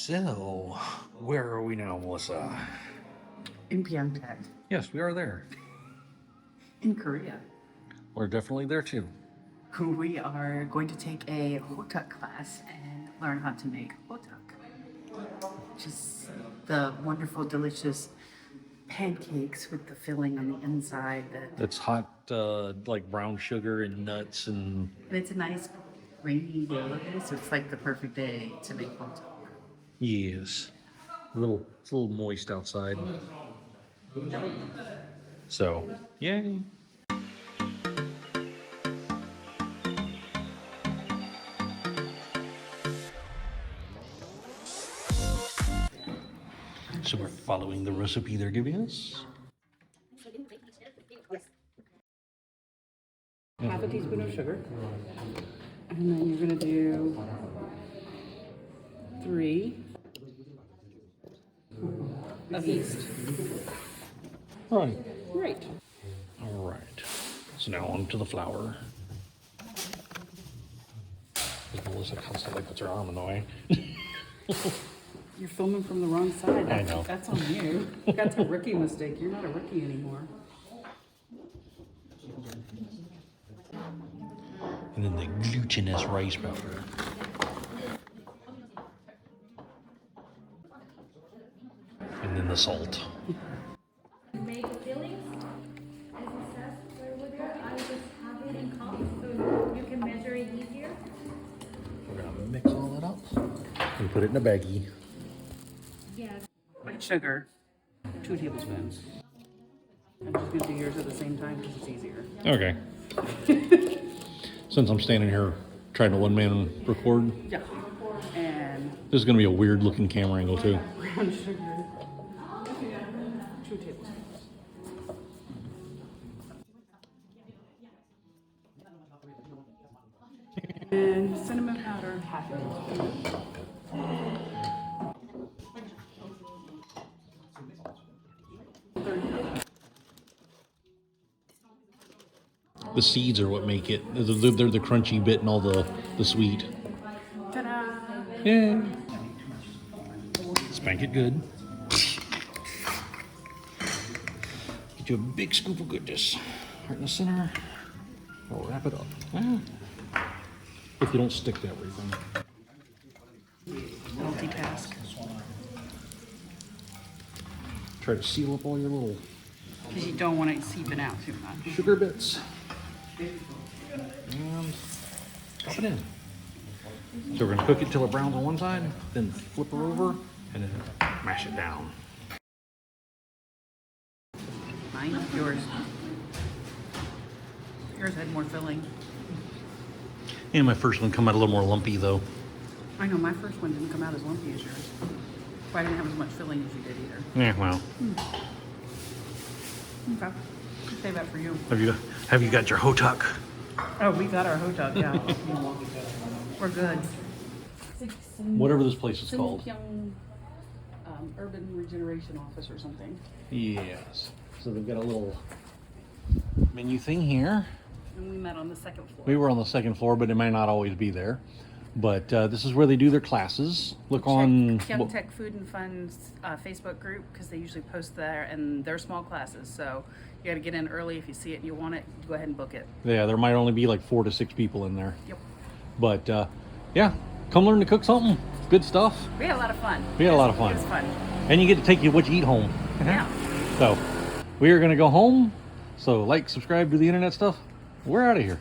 So, where are we now, Melissa? In Pyeongtaek, Yes, we are there. in Korea. We're definitely there too. We are going to take a Hotteok class and learn how to make Hotteok, which is the wonderful, delicious pancakes with the filling on the inside. It's hot, like brown sugar and nuts and... And it's a nice rainy day, so it's like the perfect day to make Hotteok. Yes. It's a little moist outside. So, yay. So we're following the recipe they're giving us. Half a teaspoon of sugar. And then you're going to do 3 of yeast. Right. Right. All right. So now on to the flour. Melissa constantly puts her arm in the way. You're filming from the wrong side. I know. That's on you. That's a rookie mistake. You're not a rookie anymore. And then the glutinous rice powder. And then the salt. Make fillings, as it says over there. I just have it in cups so you can measure it easier. We're gonna mix all that up and put it in a baggie. Yes. White sugar, 2 tablespoons. I'm just going to do yours at the same time because it's easier. Okay. Since I'm standing here trying to one-man record, Yeah. And this is gonna be a weird looking camera angle too. brown sugar, 2 tablespoons. And cinnamon powder, half a teaspoon. The seeds are what make it. They're the crunchy bit and all the sweet. Ta-da! Yeah. Spank it good. Get you a big scoop of goodness right in the center. We'll wrap it up. If you don't stick to everything. Multitask. Try to seal up all your little Because you don't want it seeping out too much. sugar bits. And drop it in. So we're gonna cook it till it browns on one side, then flip her over, and then mash it down. Mine? Yours. Yours had more filling. And my first one come out a little more lumpy though. I know, my first one didn't come out as lumpy as yours. But I didn't have as much filling as you did either. Yeah, well. Okay. Save that for you. Have you got your Hotteok? Oh, we got our Hotteok, yeah. We're good. Whatever this place is called. Sinkyung, Urban Regeneration Office or something. Yes. So they've got a little menu thing here. And we met on the 2nd floor. We were on the 2nd floor, but it may not always be there. But this is where they do their classes. Look on Pyeongtaek Food and Fun's Facebook group because they usually post there, and they're small classes. So you got to get in early if you see it and you want it. Go ahead and book it. Yeah, there might only be like 4 to 6 people in there. Yep. But yeah, come learn to cook something. Good stuff. We had a lot of fun. We had a lot of fun. It was fun. And you get to take what you eat home. Yeah. So we are going to go home. So like, subscribe, do the internet stuff. We're out of here.